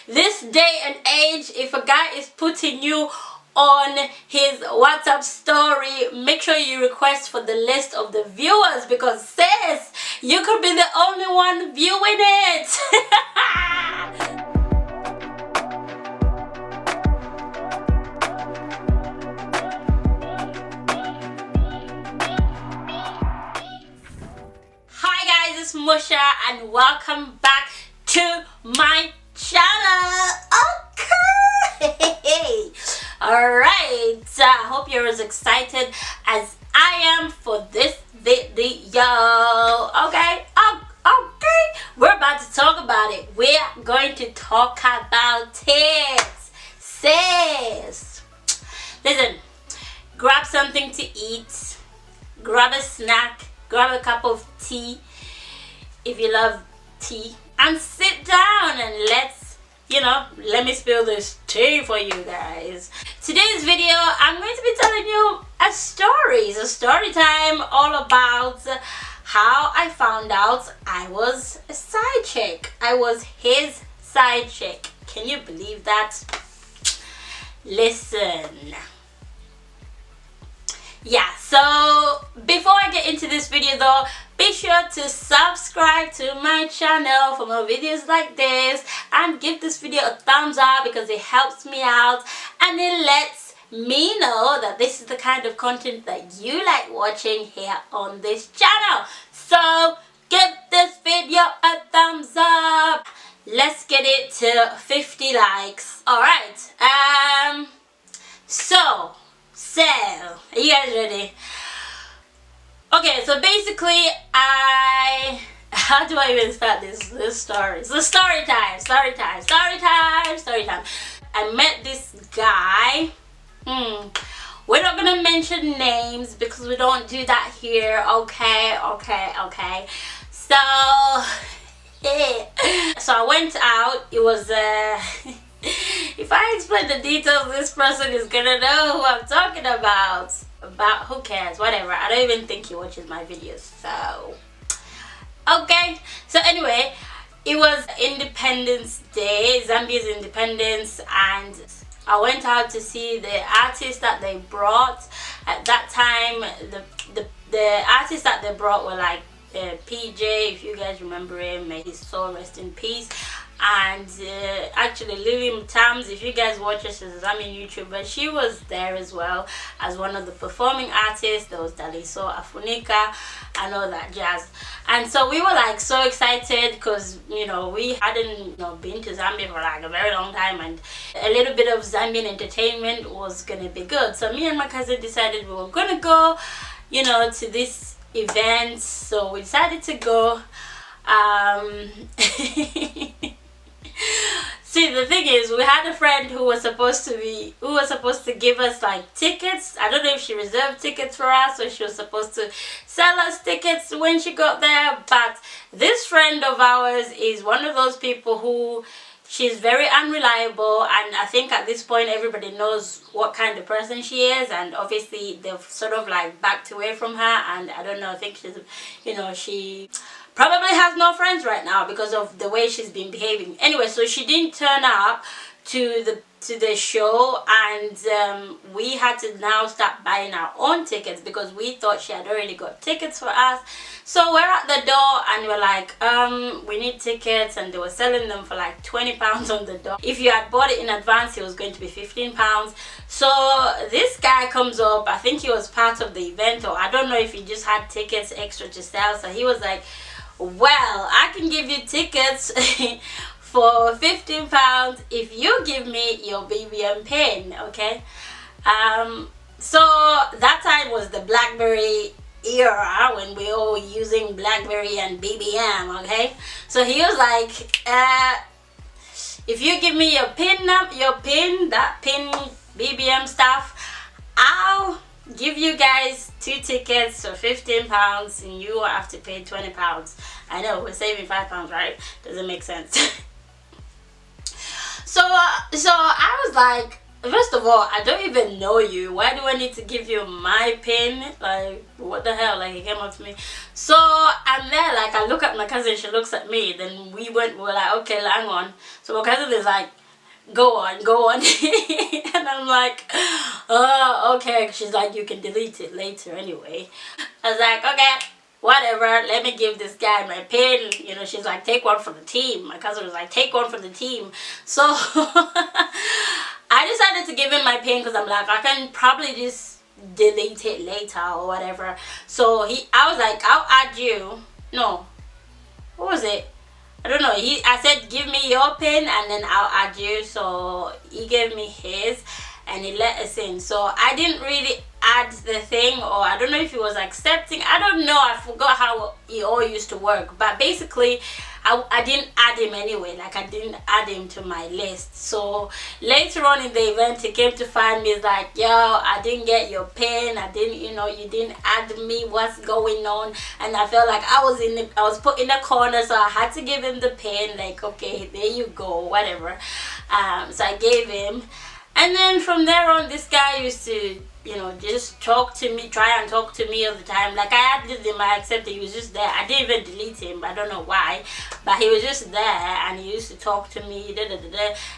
This day and age, if a guy is putting you on his WhatsApp story, make sure you request for the list of the viewers, because sis, you could be the only one viewing it. Hi guys, it's Musha and welcome back to my channel. Okay. Alright, I hope you're as excited as I am for this video. Okay, we're about to talk about it. We're going to talk about it, sis. Listen, grab something to eat, grab a snack, grab a cup of tea if you love tea, and sit down and let me spill this tea for you guys. Today's video, I'm going to be telling you a story. It's a story time all about how I found out I was a side chick. I was his side chick. Can you believe that? Listen. Yeah, so before I get into this video though, be sure to subscribe to my channel for more videos like this, and give this video a thumbs up because it helps me out and it lets me know that this is the kind of content that you like watching here on this channel. So give this video a thumbs up. Let's get it to 50 likes. Alright, so are you guys ready? Okay, so basically how do I even start this story? So story time. I met this guy. We're not gonna mention names because we don't do that here. Okay. So so I went out. It was if I explain the details, this person is gonna know who I'm talking about. Who cares, whatever. I don't even think he watches my videos, so okay. So anyway, it was Independence Day, Zambia's independence, and I went out to see the artists that they brought. At that time, the artists that they brought were like PJ, if you guys remember him, may his soul rest in peace. And actually Lily Tams, if you guys watch her, she's a Zambian YouTuber, she was there as well as one of the performing artists. There was Daliso Afunika and all that jazz. And so we were like so excited because we hadn't been to Zambia for like a very long time, and a little bit of Zambian entertainment was gonna be good. So me and my cousin decided we were gonna go to this event. So we decided to go. See, the thing is, we had a friend who was supposed to give us like tickets. I don't know if she reserved tickets for us or she was supposed to sell us tickets when she got there, but this friend of ours is one of those people who, she's very unreliable, and I think at this point everybody knows what kind of person she is, and obviously they've sort of like backed away from her, and I don't know, I think she's she probably has no friends right now because of the way she's been behaving. Anyway, so she didn't turn up to the show, and we had to now start buying our own tickets because we thought she had already got tickets for us. So we're at the door and we're like, we need tickets, and they were selling them for like £20 on the door. If you had bought it in advance, it was going to be £15. So this guy comes up, I think he was part of the event, or I don't know if he just had tickets extra to sell. So he was like, well, I can give you tickets for £15 if you give me your BBM pin, okay? So that time was the BlackBerry era when we all were using BlackBerry and BBM, okay? So he was like, if you give me your pin, that pin BBM stuff, I'll give you guys 2 tickets for £15 and you have to pay £20. I know, we're saving £5, right? Doesn't make sense. So I was like, First of all, I don't even know you. Why do I need to give you my pin? Like, what the hell? Like, he came up to me. So I'm there, like, I look at my cousin, she looks at me. Then we were like, okay, hang on. So my cousin is like, go on, go on. And I'm like, oh, okay. She's like, you can delete it later anyway. I was like, okay, whatever, let me give this guy my pin. You know, she's like, take one for the team. My cousin was like, take one for the team. So I decided to give him my pin because I'm like, I can probably just delete it later or whatever. So I was like, I'll add you. No, what was it? I don't know. I said, give me your pin and then I'll add you. So he gave me his and he let us in. So I didn't really add the thing, or I don't know if he was accepting. I don't know. I forgot how it all used to work. But basically, I didn't add him anyway. Like, I didn't add him to my list. So later on in the event, he came to find me. He's like, yo, I didn't get your pin. I didn't, you know, you didn't add me. What's going on? And I felt like I was put in a corner, so I had to give him the pin. Like, okay, there you go, whatever. So I gave him. And then from there on, this guy used to, you know, just talk to me, try and talk to me all the time. Like, I added him, I accepted, he was just there. I didn't even delete him, I don't know why, but he was just there and he used to talk to me, and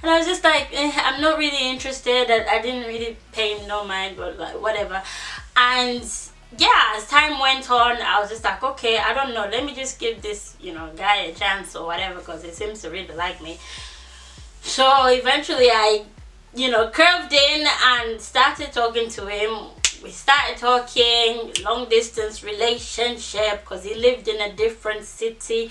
I was just like, I'm not really interested. I didn't really pay him no mind, but like, whatever. And yeah, as time went on, I was just like, okay, I don't know, let me just give this, you know, guy a chance or whatever, because he seems to really like me. So eventually I, you know, curved in and started talking to him. We started talking, long distance relationship, because he lived in a different city,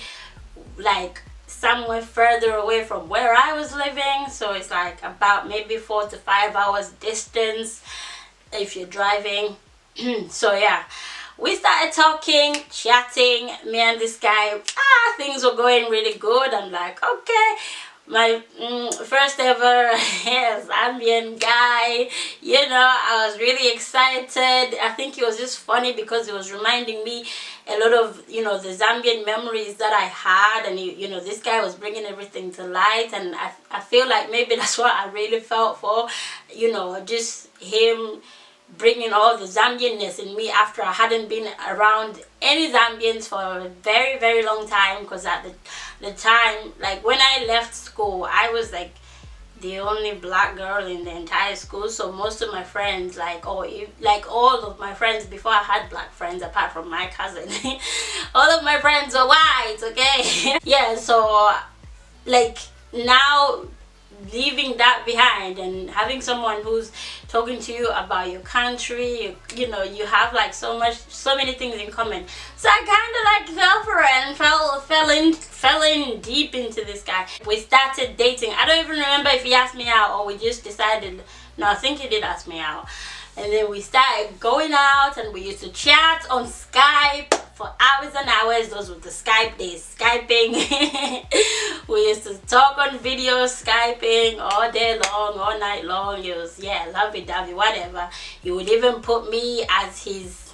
like somewhere further away from where I was living. So it's like about maybe 4 to 5 hours distance if you're driving. So yeah, we started talking, chatting, me and this guy. Things were going really good. I'm like, okay, my first ever Zambian guy, you know, I was really excited. I think it was just funny because it was reminding me a lot of, you know, the Zambian memories that I had, and you know, this guy was bringing everything to light, and I feel like maybe that's what I really felt for, you know, just him bringing all the Zambianness in me after I hadn't been around any Zambians for a very, very long time. Because at the time, like when I left school, I was like the only black girl in the entire school. So most of my friends, like all of my friends before I had black friends, apart from my cousin, all of my friends were white, okay? Yeah, so like now, leaving that behind and having someone who's talking to you about your country, you know, you have like so many things in common. So I kind of like fell for it and fell in deep into this guy. We started dating. I don't even remember if he asked me out or we just decided. No, I think he did ask me out. And then we started going out and we used to chat on Skype for hours and hours. Those were the Skype days, Skyping. We used to talk on video, Skyping all day long, all night long. It was, yeah, lovey-dovey, whatever. He would even put me as his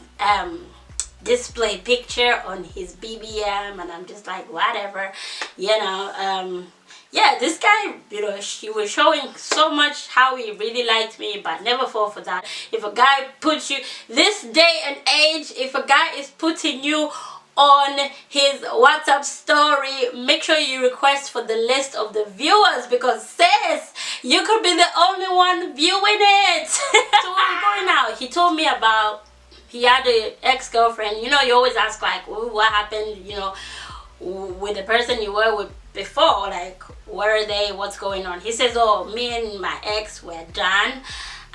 display picture on his BBM, and I'm just like, whatever, you know. Yeah, this guy, you know, he was showing so much how he really liked me, but never fall for that. If a guy puts you, this day and age, if a guy is putting you on his WhatsApp story, make sure you request for the list of the viewers, because sis, you could be the only one viewing it. So we're going out. He told me about, he had an ex-girlfriend. You know, you always ask like, ooh, what happened, you know, with the person you were with before, like where are they, what's going on? He says, oh, me and my ex were done,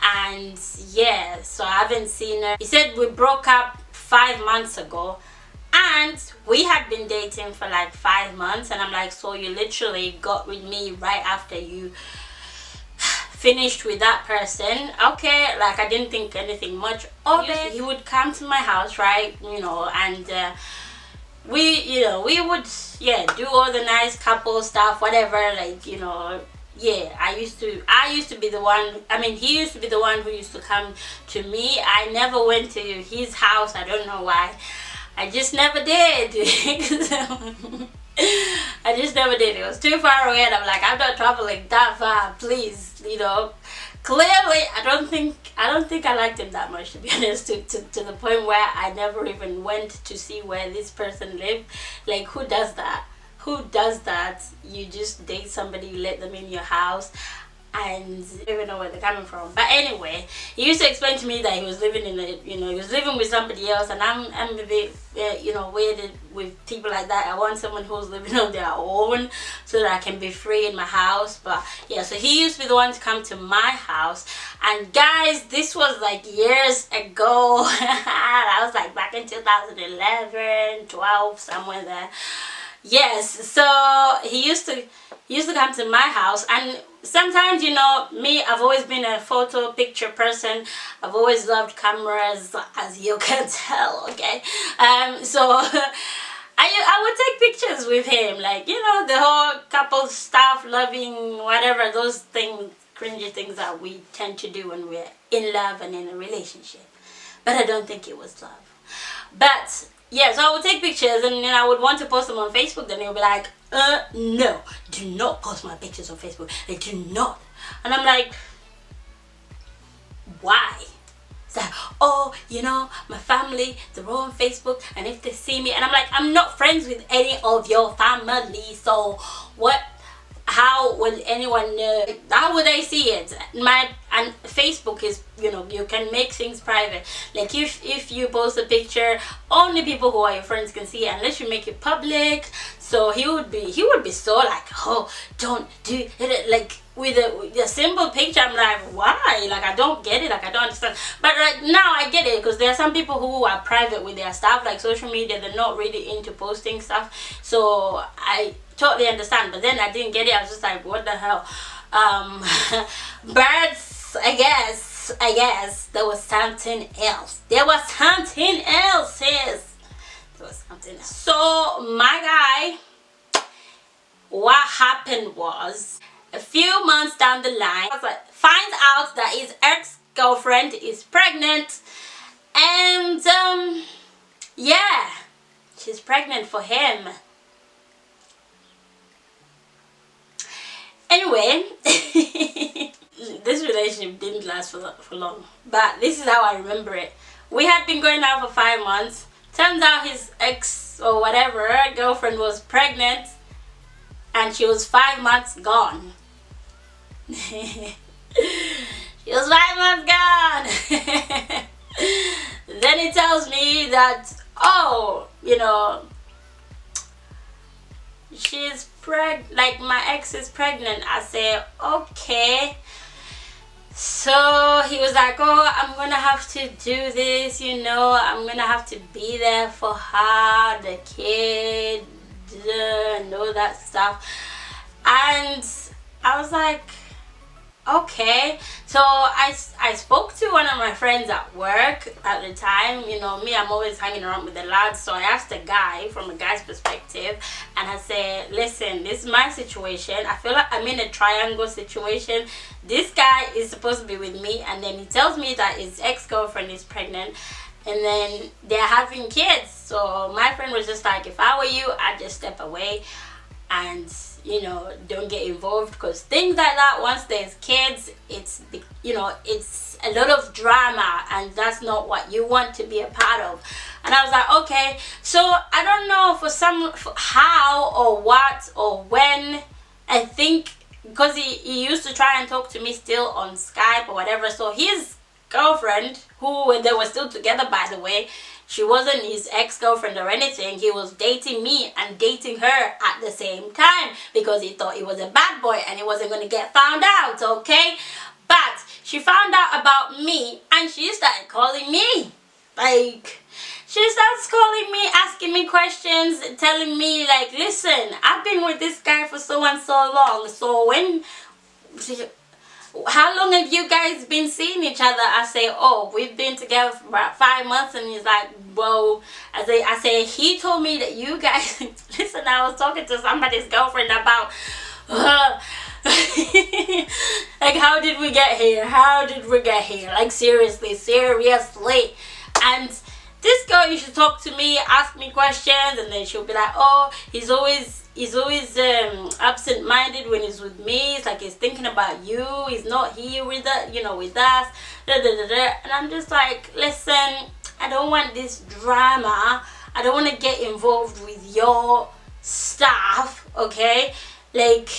and yeah, so I haven't seen her. He said we broke up 5 months ago, and we had been dating for like 5 months. And I'm like, so you literally got with me right after you finished with that person? Okay, like I didn't think anything much of it. He would come to my house, right, you know, and we would, yeah, do all the nice couple stuff, whatever, like, you know. Yeah, I used to be the one, I mean, he used to be the one who used to come to me. I never went to his house. I don't know why. I just never did. I just never did. It was too far away, and I'm like, I'm not traveling that far, please, you know, clearly I don't think I liked him that much, to be honest, to the point where I never even went to see where this person lived. Like, who does that? Who does that? You just date somebody, you let them in your house, and you don't even know where they're coming from. But anyway, he used to explain to me that he was living in a, he was living with somebody else, and I'm a bit weirded with people like that. I want someone who's living on their own so that I can be free in my house. But yeah, so he used to be the one to come to my house, and guys, this was like years ago. I was like back in 2011, 12, somewhere there. Yes, so he used to come to my house, and sometimes, me, I've always been a photo picture person. I've always loved cameras, as you can tell, okay? So I would take pictures with him, like, the whole couple stuff, loving, whatever, those things, cringy things that we tend to do when we're in love and in a relationship. But I don't think it was love. But yeah, so I would take pictures, and then I would want to post them on Facebook. Then he'll be like, no, do not post my pictures on Facebook. They do not. And I'm like, why? It's like, oh, my family, they're all on Facebook, and if they see me, and I'm like, I'm not friends with any of your family, so what? How will anyone know? How would I see it? And Facebook is, you can make things private. Like, if you post a picture, only people who are your friends can see it, unless you make it public. So he would be so like, oh, don't do it. Like, with a simple picture, I'm like, why? Like, I don't get it. Like, I don't understand. But right now I get it, because there are some people who are private with their stuff, like social media. They're not really into posting stuff. So I totally understand. But then I didn't get it. I was just like, what the hell? But I guess there was something else. There was something else, sis. There was something else. So my guy, what happened was, a few months down the line, finds out that his ex-girlfriend is pregnant, and yeah, she's pregnant for him. Anyway, this relationship didn't last for long, but this is how I remember it. We had been going out for 5 months. Turns out his ex or whatever girlfriend was pregnant, and she was 5 months gone. She was 5 months gone. Then he tells me that, oh, she's pregnant, like my ex is pregnant. I say, okay. So he was like, oh, I'm gonna have to do this, I'm gonna have to be there for her, the kid, and all that stuff. And I was like, okay. So I spoke to one of my friends at work at the time. Me, I'm always hanging around with the lads. So I asked a guy from a guy's perspective, and I said, listen, this is my situation. I feel like I'm in a triangle situation. This guy is supposed to be with me, and then he tells me that his ex-girlfriend is pregnant, and then they're having kids. So my friend was just like, if I were you, I'd just step away and don't get involved, because things like that, once there's kids, it's a lot of drama, and that's not what you want to be a part of. And I was like, okay. So I don't know for how or what or when. I think because he used to try and talk to me still on Skype or whatever. So his girlfriend, who they were still together, by the way, she wasn't his ex-girlfriend or anything. He was dating me and dating her at the same time, because he thought he was a bad boy and he wasn't going to get found out, okay? But she found out about me, and she started calling me. Like, she starts calling me, asking me questions, telling me, like, listen, I've been with this guy for so and so long. So how long have you guys been seeing each other? I say, oh, we've been together for about 5 months. And he's like, whoa. I say, he told me that you guys, listen, I was talking to somebody's girlfriend about, like, how did we get here? How did we get here? Like, seriously. And this girl used to talk to me, ask me questions, and then she'll be like, oh, he's always he's always absent-minded when he's with me. It's like he's thinking about you. He's not here with us, with us. And I'm just like, listen, I don't want this drama. I don't want to get involved with your stuff, okay? Like,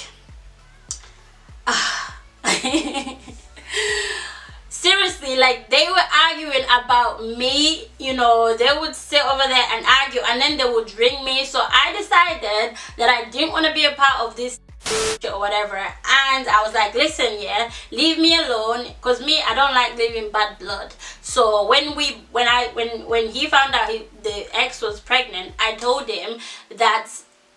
seriously, like, they were arguing about me, they would sit over there and argue, and then they would ring me. So I decided that I didn't want to be a part of this or whatever, and I was like, listen, yeah, leave me alone, because me, I don't like leaving bad blood. So when he found out the ex was pregnant, I told him that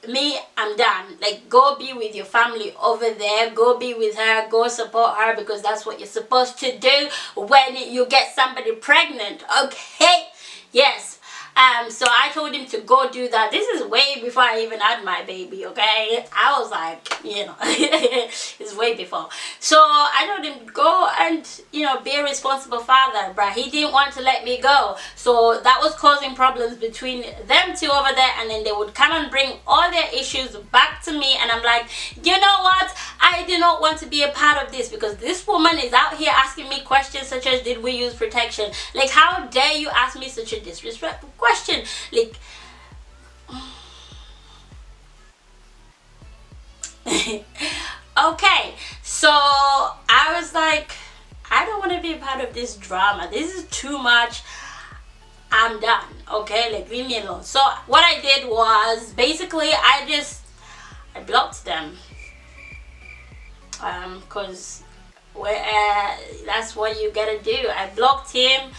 me, I'm done. Like, go be with your family over there, go be with her, go support her, because that's what you're supposed to do when you get somebody pregnant, okay? Yes. So I told him to go do that. This is way before I even had my baby, okay? I was like, it's way before. So I told him, go and, be a responsible father, bruh. He didn't want to let me go. So that was causing problems between them two over there, and then they would come and bring all their issues back to me, and I'm like, you know what? I do not want to be a part of this, because this woman is out here asking me questions such as, did we use protection? Like, how dare you ask me such a disrespectful question? Like, okay, so I was like, I don't want to be a part of this drama. This is too much. I'm done, okay? Like, leave me alone. So what I did was, basically, I blocked them, because that's what you gotta do. I blocked him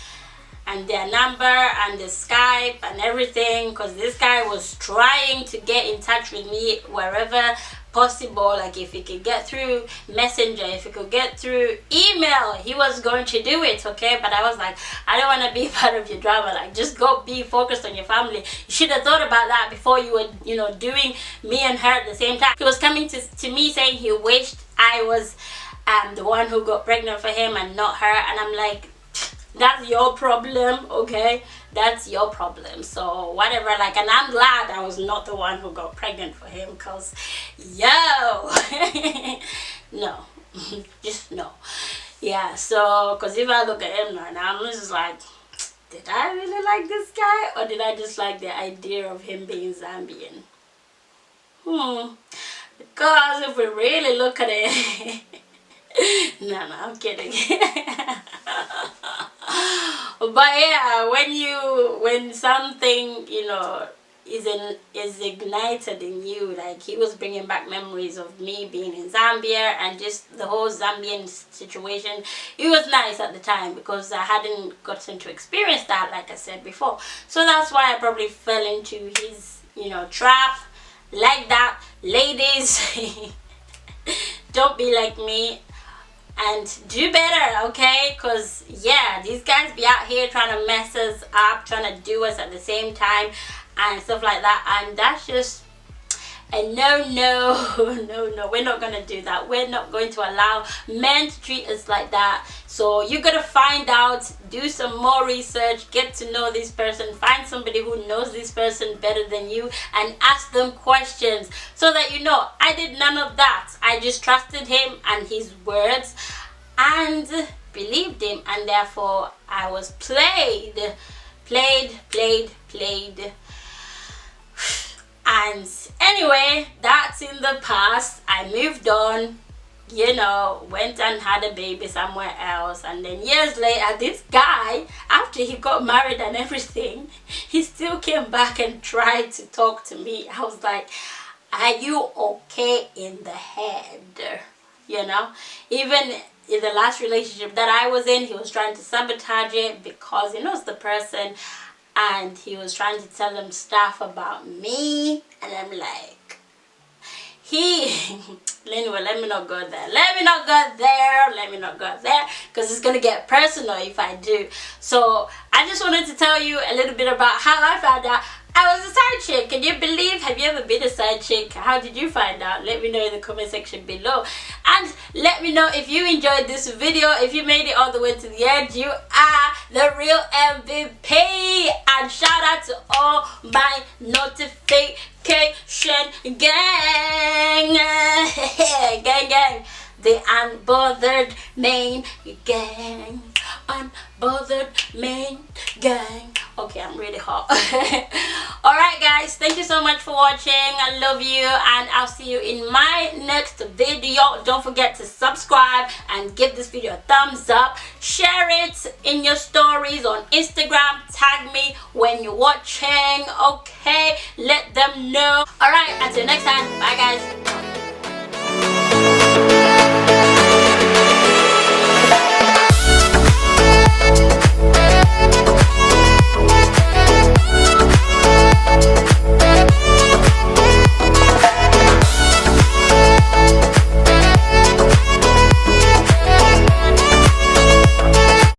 and their number and the Skype and everything, because this guy was trying to get in touch with me wherever possible. Like, if he could get through Messenger, if he could get through email, he was going to do it, okay? But I was like, I don't want to be part of your drama. Like, just go be focused on your family. You should have thought about that before you were, doing me and her at the same time. He was coming to me saying he wished I was the one who got pregnant for him and not her, and I'm like, that's your problem, okay? That's your problem. So whatever, like, and I'm glad I was not the one who got pregnant for him, because no, just no. Yeah, so, because if I look at him now, I'm just like, did I really like this guy, or did I just like the idea of him being Zambian? Because if we really look at it, no, I'm kidding. But yeah, when something is ignited in you, like, he was bringing back memories of me being in Zambia and just the whole Zambian situation. It was nice at the time, because I hadn't gotten to experience that, like I said before. So that's why I probably fell into his trap like that. Ladies, don't be like me and do better, okay? Because yeah, these guys be out here trying to mess us up, trying to do us at the same time and stuff like that, and that's just a no. We're not gonna do that. We're not going to allow men to treat us like that. So you gotta find out, do some more research, get to know this person, find somebody who knows this person better than you, and ask them questions, so that I did none of that. I just trusted him and his words and believed him, and therefore I was played. And anyway, that's in the past. I moved on, went and had a baby somewhere else, and then years later, this guy, after he got married and everything, he still came back and tried to talk to me. I was like, are you okay in the head? Even in the last relationship that I was in, he was trying to sabotage it because he knows the person, and he was trying to tell them stuff about me, and I'm like, anyway, let me not go there, because it's gonna get personal if I do. So I just wanted to tell you a little bit about how I found out I was a side chick. Can you believe? Have you ever been a side chick? How did you find out? Let me know in the comment section below. And let me know if you enjoyed this video. If you made it all the way to the end, you are the real MVP. And shout out to all my notification gang. Gang. The Unbothered Main Gang. Unbothered Main Gang. Okay, I'm really hot. Alright guys, thank you so much for watching. I love you, and I'll see you in my next video. Don't forget to subscribe and give this video a thumbs up. Share it in your stories on Instagram. Tag me when you're watching. Okay, let them know. Alright, until next time. Bye guys.